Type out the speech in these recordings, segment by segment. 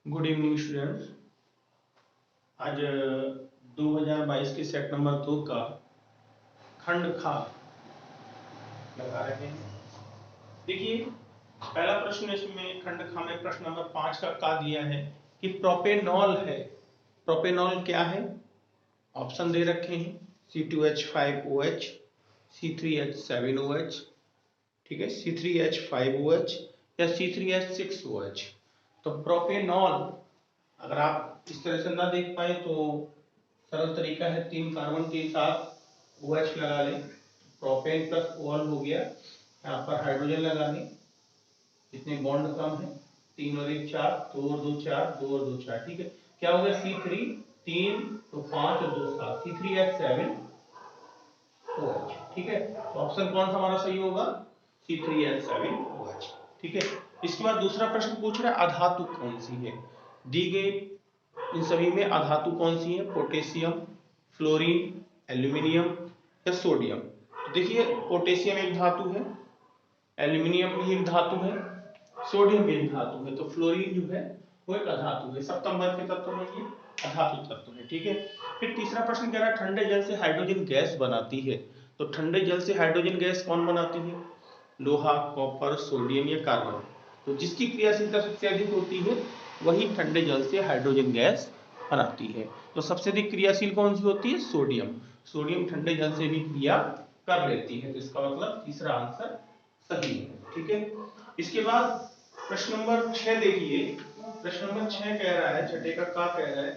Good evening students. आज 2022 के set number 2 का खंड खा लगा रहे हैं। देखिए, पहला प्रश्न इसमें खंड खा में प्रश्न नंबर 5 का दिया है कि प्रोपेनॉल है। प्रोपेनॉल क्या है? ऑप्शन दे रखे हैं C2H5OH, C3H7OH, ठीक है, C3H5OH या C3H6OH। तो प्रोपेनॉल अगर आप इस तरह से ना देख पाए तो सरल तरीका है, 3 कार्बन के साथ OH लगा लें, प्रोपेन प्लस OL हो गया। यहाँ पर हाइड्रोजन लगा लें, जितने बॉन्ड कम है, 3 और 1 4, 2 और 2 4, 2 और 2 4, ठीक है। क्या हो गया? C3 3 तो 5 और 2 7, C3H7OH, ठीक है। तो ऑप्शन कौन सा हमारा सही होगा? C3H7OH, ठीक है। इसके बाद दूसरा प्रश्न पूछ रहा है अधातु कौन सी है। दी गई इन सभी में अधातु कौन सी है? पोटेशियम, फ्लोरीन, एल्यूमिनियम या सोडियम। तो देखिए, पोटेशियम एक धातु है, एल्यूमिनियम भी एक धातु है, सोडियम भी एक धातु है, तो फ्लोरीन जो है वो एक अधातु है। सप्तम वर्ग के तत्व में ये अधातु तत्व है, ठीक है। फिर तीसरा प्रश्न कह रहा है ठंडे जल से हाइड्रोजन गैस बनाती है। तो ठंडे जल से हाइड्रोजन गैस कौन बनाती है? लोहा, कॉपर, सोडियम या कार्बन। तो जिसकी क्रियाशीलता सबसे अधिक होती है वही ठंडे जल से हाइड्रोजन गैस बनाती है। तो सबसे अधिक क्रियाशील कौन सी होती है? सोडियम। सोडियम ठंडे जल से भी क्रिया कर लेती है, तो इसका मतलब तीसरा आंसर सही है, ठीक है। इसके बाद प्रश्न नंबर 6 देखिए। प्रश्न नंबर 6 कह रहा है, छठे का कह रहा है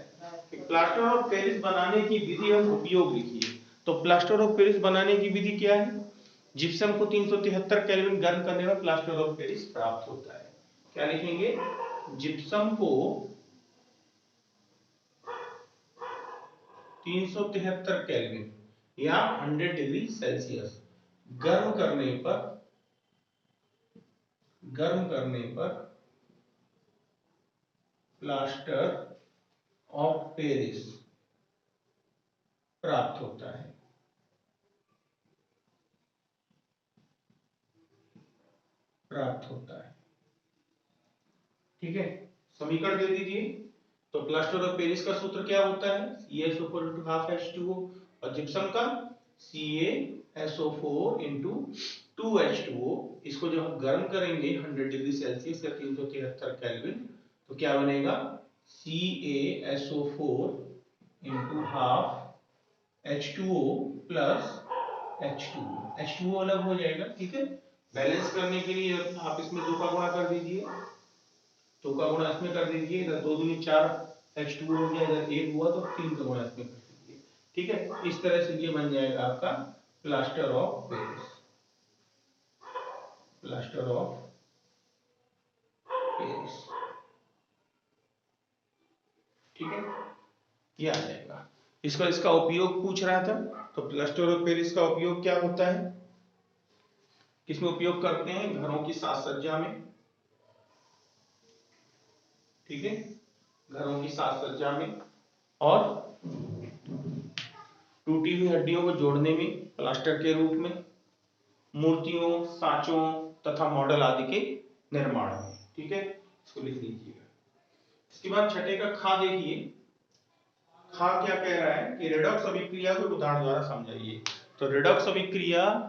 कि प्लास्टर ऑफ पेरिस बनाने की विधि और उपयोग लिखिए। तो प्लास्टर ऑफ पेरिस बनाने की विधि क्या है? जिप्सम को 373 केल्विन गर्म करने में प्लास्टर ऑफ पेरिस प्राप्त होता है। क्या लिखेंगे? जिप्सम को 373 केल्विन या 100 डिग्री सेल्सियस गर्म करने पर प्लास्टर ऑफ पेरिस प्राप्त होता है। ठीक है, समीकरण दे दीजिए। तो प्लास्टर ऑफ पेरिस का सूत्र क्या होता है? CaSO4 और जिप्सम का CaSO4 2H2O। इसको जब हम गर्म करेंगे 100 डिग्री सेल्सियस या 373 केल्विन, तो क्या बनेगा? CaSO4 half H2O plus H2O अलग हो जाएगा, ठीक है। बैलेंस करने के लिए आप इसमें 2 का गुणा कर दीजिए, 2 का गुणा इसमें कर दीजिए, इधर 2 दूनी 4 H2O हो गया, इधर 1 हुआ तो 3 का गुणा इसमें कर दीजिए, ठीक है। इस तरह से ये बन जाएगा आपका plaster of Paris. Plaster of Paris, ठीक है, ये आ जाएगा। इसका उपयोग पूछ रहा था। तो प्लास्टर ऑफ पेरिस का उपयोग क्या होता है? किसमें उपयोग करते हैं? घरों की साज सज्जा में, ठीक है, घरों की साज सज्जा में, और टूटी हुई हड्डियों को जोड़ने में प्लास्टर के रूप में, मूर्तियों, सांचों तथा मॉडल आदि के निर्माण में, ठीक है। इसको लिख लीजिएगा। इसके बाद छठे का खा देखिए। खा क्या कह रहा है कि रेडॉक्स अभिक्रिया को उदाहरण द्वारा समझाइए। तो रेडॉक्स अभिक्रिया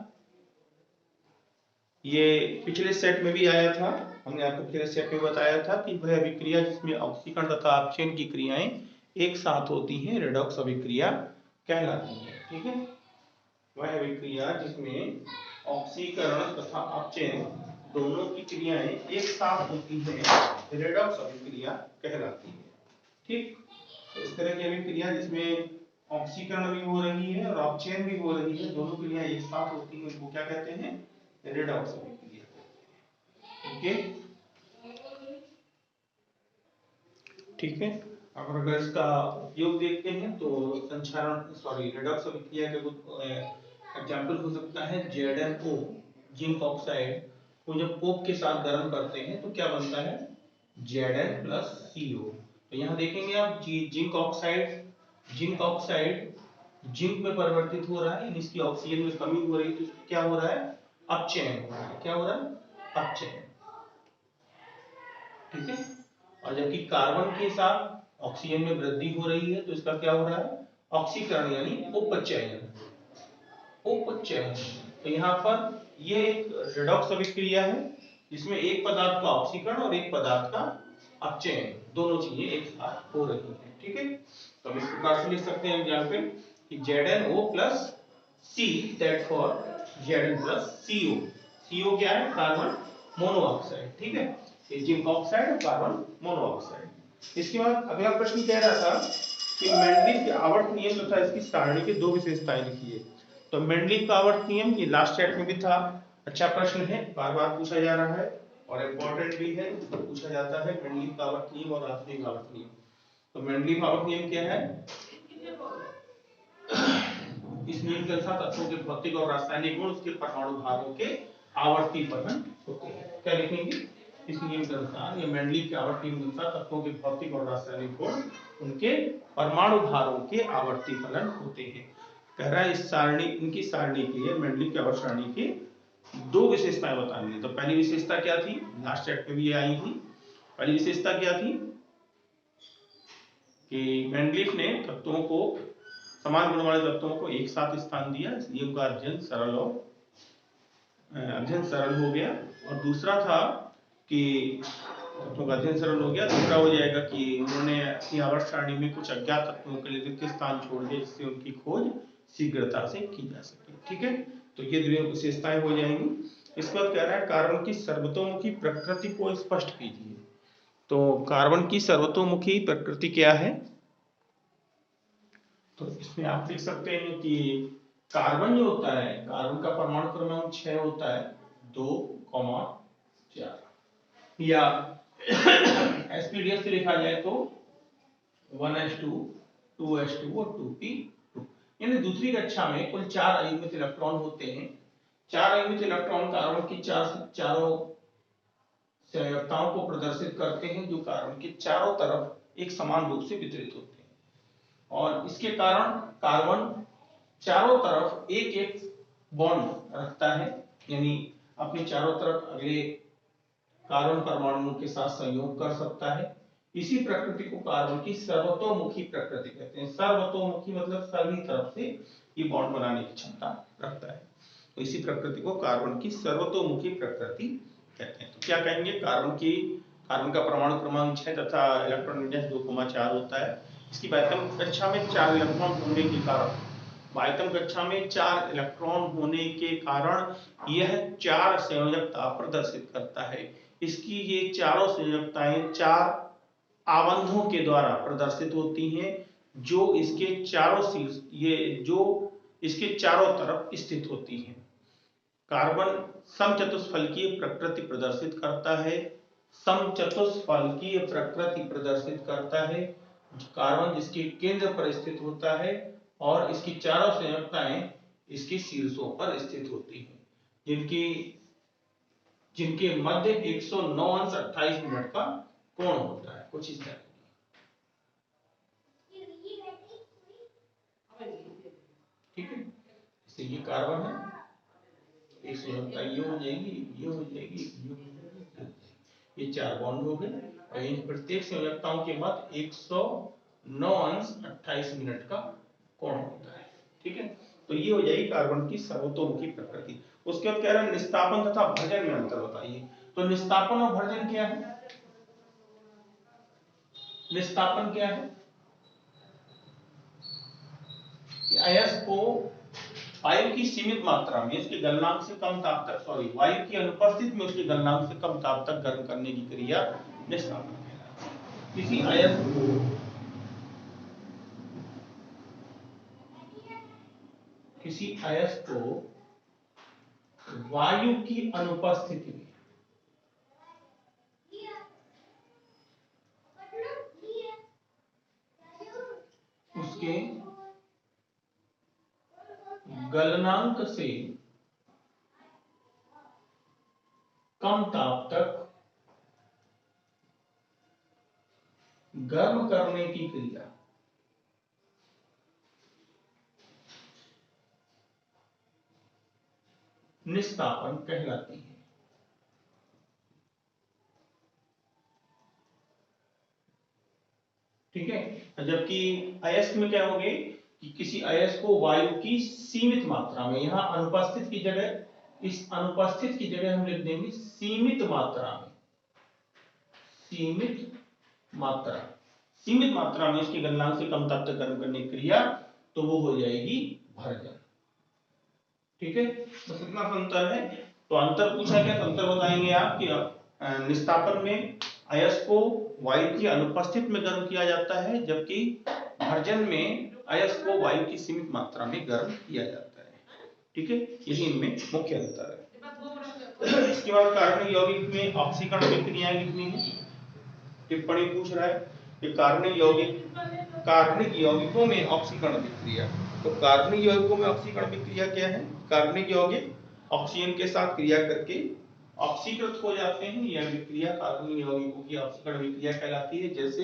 ये पिछले सेट में भी आया था, हमने आपको पिछले सेट में बताया था कि वह अभिक्रिया जिसमें ऑक्सीकरण तथा अपचयन की क्रियाएं एक साथ होती हैं रेडॉक्स अभिक्रिया कहलाती है, ठीक है। वह अभिक्रिया जिसमें ऑक्सीकरण तथा अपचयन दोनों की क्रियाएं एक साथ होती हैं रेडॉक्स अभिक्रिया कहलाती है, ठीक। तो इस तरह की अभिक्रिया जिसमें ऑक्सीकरण भी हो रही है और अपचयन भी हो रही है, दोनों क्रियाएं एक साथ होती हैं, उसको क्या कहते हैं? रेडॉक्स अभिक्रिया, ओके, ठीक है। अब अगर इसका उपयोग देखते हैं तो संक्षारण रेडॉक्स अभिक्रिया के एग्जाम्पल हो सकता है ZnO, जिंक ऑक्साइड को जब कोक के साथ गर्म करते हैं तो क्या बनता है? Zn+CO। तो यहाँ देखेंगे आप जिंक ऑक्साइड जिंक में परिवर्तित हो रहा है, यानी इसकी ऑक्सीजन में कमी हो रही है, तो इसमें क्या हो रहा है? अपचयन हो रहा है। क्या हो रहा है? अपचयन, ठीक है। और जबकि कार्बन के साथ ऑक्सीजन में वृद्धि हो रही है, तो इसका क्या हो रहा है, ऑक्सीकरण यानी उपचयन। उपचयन, तो यहाँ पर ये एक रेडॉक्स अभिक्रिया है जिसमें एक पदार्थ का ऑक्सीकरण और एक पदार्थ का अपचयन, दोनों चीजें एक साथ हो रही है। ठीक है, तो हम इस प्रकार से लिख सकते हैं एग्जाम्पल कि ZnO plus C, that for Zn plus CO। CO क्या है, कार्बन मोनोऑक्साइड। ठीक है, ये जिंक ऑक्साइड और कार्बन मोनोऑक्साइड। इसके बाद अगला प्रश्न कह रहा था कि मेंडलीव के आवर्त नियम तथा इसकी सारणी की दो विशेषताएं लिखिए। तो मेंडलीव का आवर्त नियम ये लास्ट चैप्टर में भी था, अच्छा प्रश्न है, बार बार पूछा जा रहा है और इम्पोर्टेंट भी है, पूछा जाता है मेंडलीव का आवर्त नियम और आधुनिक आवर्त नियम। तो मेंडलीव आवर्त नियम क्या है, इस नियम के अनुसार तत्वों के भौतिक और रासायनिक गुण उसके परमाणु भारों के आवर्ती फलन होते हैं। क्या लिखेंगे, इस नियम के अनुसार, ये मेंडलीव के आवर्त नियम के अनुसार तत्वों के भौतिक और रासायनिक गुण उनके परमाणु भारों के आवर्ती फलन होते हैं। कह रहा है इस सारणी, इनकी सारणी के लिए मेंडलीव की आवर्त सारणी की दो विशेषताएं बतानी है। तो पहली विशेषता क्या थी, लास्ट चैप्टर में भी आई थी। पहली विशेषता क्या थी कि मेंडलीव ने तत्वों को, समान गुण वाले तत्वों को एक साथ स्थान दिया, इसलिए उनका अध्ययन सरल हो गया। और दूसरा था कि तत्वों का अध्ययन सरल हो गया, दूसरा हो जाएगा कि उन्होंने अपनी आवर्त सारणी में कुछ अज्ञात तत्वों के लिए रिक्त स्थान छोड़ दिए जिससे उनकी खोज शीघ्रता से की जा सके। ठीक है, तो ये दो विशेषताएं हो जाएंगी। इसके बाद कह रहा है कार्बन की सर्वतोमुखी प्रकृति को स्पष्ट कीजिए। तो कार्बन की सर्वतोमुखी प्रकृति क्या है, तो इसमें आप लिख सकते हैं कि कार्बन जो होता है, कार्बन का परमाणु क्रमांक 6 होता है, 2, 4, या एसपीडीएफ से लिखा जाए तो 1s2, 2s2 और 2p2। यानी दूसरी कक्षा में कुल 4 अयुग्मित इलेक्ट्रॉन होते हैं। 4 अयुग्मित इलेक्ट्रॉन कार्बन की चारों संयोजकताओं को प्रदर्शित करते हैं जो कार्बन के चारों तरफ एक समान रूप से वितरित होते हैं, और इसके कारण कार्बन चारों तरफ एक एक बॉन्ड रखता है, यानी अपने चारों तरफ अगले कार्बन परमाणुओं के साथ संयोग कर सकता है। इसी प्रकृति को कार्बन की सर्वतोमुखी प्रकृति कहते हैं। सर्वतोमुखी मतलब सभी तरफ से ये बॉन्ड बनाने की क्षमता रखता है, तो इसी प्रकृति को कार्बन की सर्वतोमुखी प्रकृति कहते हैं। तो क्या कहेंगे, कार्बन का परमाणु क्रमांक 6 तथा इलेक्ट्रॉन विन्यास 2,4 होता है। इसकी बाह्यतम कक्षा में 4 इलेक्ट्रॉन होने के कारण, बाह्यतम कक्षा में 4 इलेक्ट्रॉन होने के कारण यह 4 संयोजकता प्रदर्शित करता है। इसकी ये चारों संयोजकताएं 4 आबंधों के द्वारा प्रदर्शित होती हैं जो इसके चारों तरफ स्थित होती हैं। कार्बन समचतुष्फलकीय प्रकृति प्रदर्शित करता है, समचतुष्फलकीय प्रकृति प्रदर्शित करता है। कार्बन जिसके केंद्र पर स्थित होता है और इसकी चारों संयोजकताएं इसके शीर्षों पर स्थित होती हैं, जिनके मध्य 109 अंश 28 मिनट का कोण होता है, कुछ इस तरह। ठीक है, इससे ये कार्बन है, एक संयोजकता ये हो जाएगी, ये हो जाएगी, ये हो जाएगी, ये 4 बॉन्ड हो गए और इन प्रत्येक संयोजकताओं के मध्य 109 अंश 28 मिनट का कोण होता है। ठीक है, तो ये हो जाएगी कार्बन की सर्वतोमुखी प्रकृति। उसके बाद कह रहा है निस्तापन तथा भर्जन में अंतर बताइए। तो निस्तापन और भर्जन क्या है, निस्तापन क्या है, अयस्क को वायु की सीमित मात्रा में उसके गलनांक से कम ताप तक, वायु की अनुपस्थिति में उसके गलनांक से कम ताप तक गर्म करने की क्रिया निस्तापन कहलाती है। किसी अयस्क को वायु की अनुपस्थिति में उसके गलनांक से कम ताप तक गर्म करने की क्रिया निस्तापन कहलाती है। जबकि अयस्क में क्या होंगे कि किसी अयस्क को वायु की सीमित मात्रा में, यहाँ अनुपस्थित की जगह, इस अनुपस्थित की जगह हम लिख देंगे सीमित मात्रा में, सीमित मात्रा, सीमित मात्रा में इसके गलनांक से कम ताप तक गर्म करने की क्रिया, तो वो हो जाएगी भरजन। ठीक है, बस इतना सा अंतर है। तो अंतर पूछा गया तो अंतर बताएंगे आप कि निस्तापन में अयस्क को वायु की अनुपस्थित में गर्म किया जाता है, जबकि भर्जन में अयस्क को वायु की सीमित मात्रा में गर्म किया जाता है। ठीक है, यही इनमें मुख्य अंतर है। इसके बाद कार्बनिक यौगिक में ऑक्सीकरण की क्रियाएं लिखनी है। टिप्पणी पूछ रहा है कि कार्बनिक यौगिकों में ऑक्सीकरण विक्रिया। तो कार्बनिक यौगिकों में ऑक्सीकरण विक्रिया क्या है? कार्बनिक यौगिक ऑक्सीजन के साथ क्रिया करके ऑक्सीकृत हो जाते हैं। यह विक्रिया कार्बनिक यौगिकों की ऑक्सीकरण विक्रिया कहलाती है, जैसे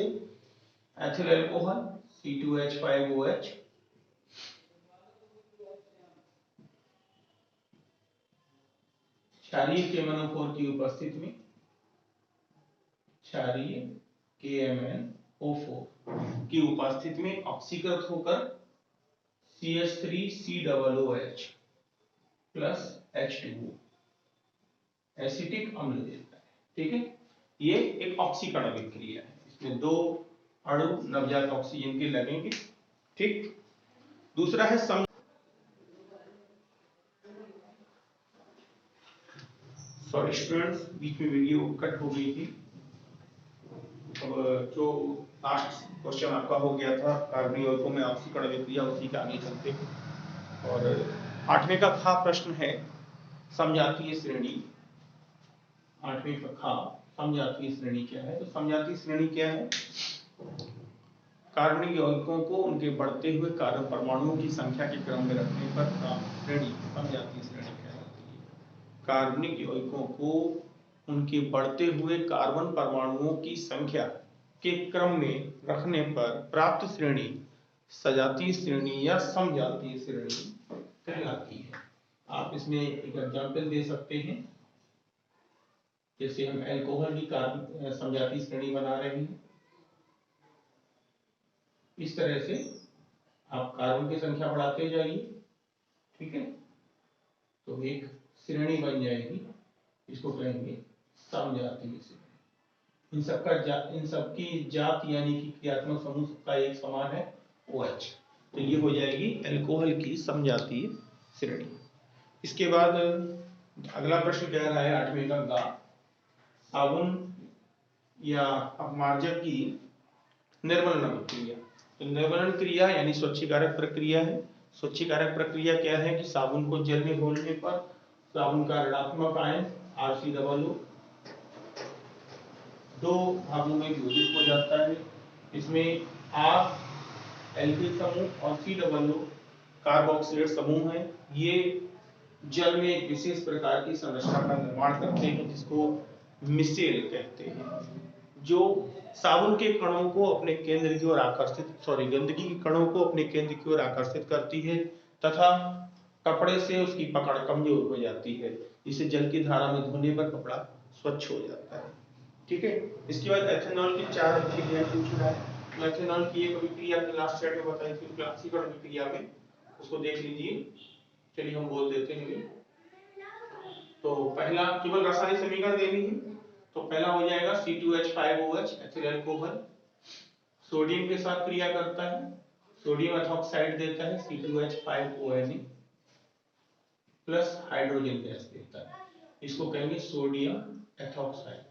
एथिल अल्कोहल C2H5OH, क्षारीय KMnO4 की उपस्थिति में क्षारीय KMnO4 की उपस्थिति में ऑक्सीकृत होकर CH3COOH प्लस H2O एसिटिक अम्ल देता है। ठीक है, ये एक ऑक्सीकरण विक्रिया है, इसमें दो अणु नवजात ऑक्सीजन के लगेंगे। ठीक, दूसरा है सॉरी स्टूडेंट्स, बीच में वीडियो कट हो गई थी। अब जो लास्ट क्वेश्चन आपका हो गया था कार्बनिक यौगिकों में ऑक्सीकरण विक्रिया, उसी का आगे चलते हैं। और 8वें का खा प्रश्न है समजातीय श्रेणी। 8वें का खा समजातीय श्रेणी क्या है? तो समजातीय श्रेणी क्या है? कार्बनिक यौगिकों को उनके बढ़ते हुए कार्बन परमाणुओं की संख्या के क्रम में रखने पर प्राप्त श्रेणी समजातीय श्रेणी कहलाती है। कार्बनिक यौगिकों को उनके बढ़ते हुए कार्बन परमाणुओं की संख्या के क्रम में रखने पर प्राप्त श्रेणी सजातीय श्रेणी या समजातीय श्रेणी कहलाती है। आप इसमें एक एग्जाम्पल दे सकते हैं, जैसे हम अल्कोहल की कार्बन समजातीय श्रेणी बना रहे हैं। इस तरह से आप कार्बन की संख्या बढ़ाते जाइए। ठीक है, तो एक श्रेणी बन जाएगी, इसको कहेंगे समजातीय श्रेणी। इन सबकी जात यानी कि क्रियात्मक समूह सबका एक समान है OH, तो ये हो जाएगी अल्कोहल की समजातीय श्रेणी। इसके बाद अगला प्रश्न कह रहा है 8वें का गा, साबुन या अपमार्जक की निर्मलन क्रिया। तो निर्मलन क्रिया यानी स्वच्छीकारक प्रक्रिया है। स्वच्छीकारक प्रक्रिया क्या है कि साबुन को जल में घोलने पर साबुन का ऋणात्मक आयन RCOO दो भागों में विभाजित हो जाता है। इसमें R एल्किल समूह और COO कार्बोक्सिलेट समूह है। ये जल में एक विशेष प्रकार की संरचना का निर्माण करते हैं, जिसको मिसेल कहते हैं, जो साबुन के कणों को अपने केंद्र की ओर गंदगी के कणों को अपने केंद्र की ओर आकर्षित करती है तथा कपड़े से उसकी पकड़ कमजोर हो जाती है। इसे जल की धारा में धोने पर कपड़ा स्वच्छ हो जाता है। ठीक है, इसके बाद एथेनॉल की 4 अभिक्रियाएं पूछ रहा है। तो एथेनॉल की एक अभिक्रिया हमने लास्ट चैप्टर में बताई थी क्लासिकल अभिक्रिया में, उसको देख लीजिए। चलिए हम बोल देते हैं। तो पहला केवल रासायनिक समीकरण देनी है। तो पहला हो जाएगा C2H5OH एथिल अल्कोहल, सोडियम के साथ क्रिया करता है, सोडियम एथॉक्साइड देता है C2H5ONA प्लस हाइड्रोजन गैस देता है, इसको कहेंगे sodium ethoxide.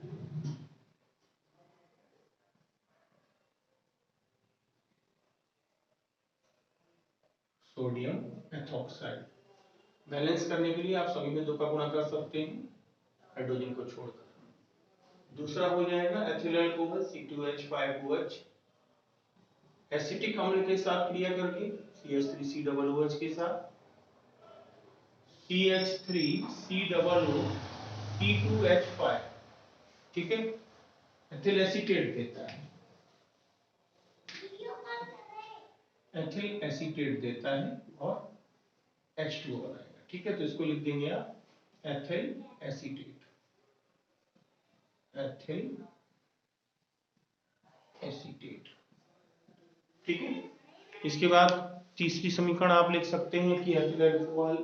Sodium ethoxide balance करने के लिए आप सभी में 2 का गुणा कर सकते हैं हाइड्रोजन को छोड़कर। दूसरा हो जाएगा एथिल अल्कोहल C2H5OH एसिटिक अम्ल के साथ क्रिया करके CH3COOH के साथ CH3COO C2H5, ठीक है, एथिल एसीटेट देता है, एथिल एसीटेट देता है और H2O बनाएगा। ठीक है, तो इसको लिख देंगे आप एथिल एसीटेट, एथिल एसीटेट। ठीक है। इसके बाद तीसरी समीकरण आप लिख सकते हैं कि एथिल अल्कोहल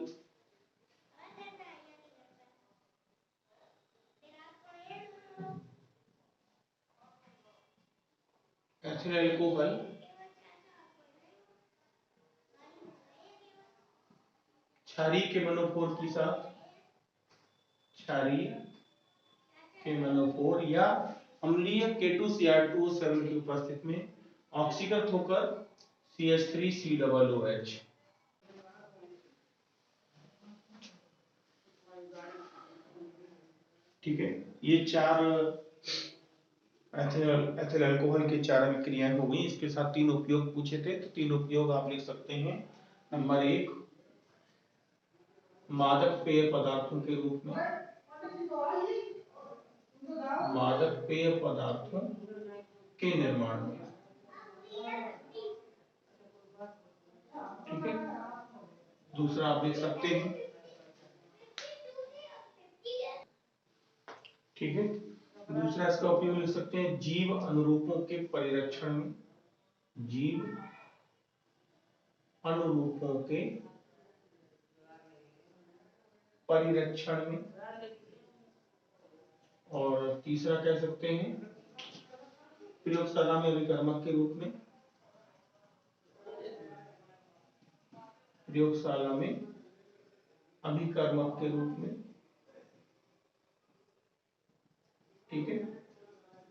क्षारीय के मनोफोर के साथ क्षारीय के मनोफोर या अम्लीय K2Cr2O7 की उपस्थिति में ऑक्सीकृत होकर CH3COOH। ठीक है, ये चार एथिल अल्कोहल के चार अभिक्रियाएं हो गई। इसके साथ तीन उपयोग पूछे थे, तो तीन उपयोग आप लिख सकते हैं। नंबर 1, मादक पेय पदार्थों के रूप में, मादक पेय पदार्थों के निर्माण में। ठीक है, दूसरा आप लिख सकते हैं। ठीक है, दूसरा इसका उपयोग लिख सकते हैं जीव अनुरूपों के परिरक्षण में, जीव अनुरूपों के परिरक्षण में। और तीसरा कह सकते हैं प्रयोगशाला में अभिकर्मक के रूप में, प्रयोगशाला में अभिकर्मक के रूप में। ठीक है,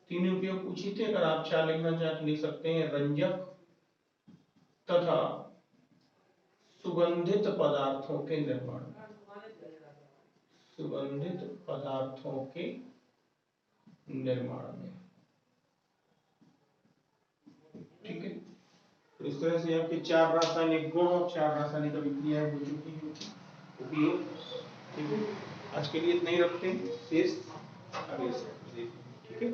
तीन उपयोग पूछे थे। अगर आप चार लिखना चाहें तो लिख सकते हैं रंजक तथा सुगंधित पदार्थों के निर्माण में, सुगंधित पदार्थों के निर्माण में। ठीक है, तो इस तरह से आपके चार रासायनिक गुण और चार रासायनिक अभिक्रियाएं हो चुकी हैं उपयोग। ठीक है, आज के लिए इतना ही रखते हैं, शेष अगले से। ठीक है।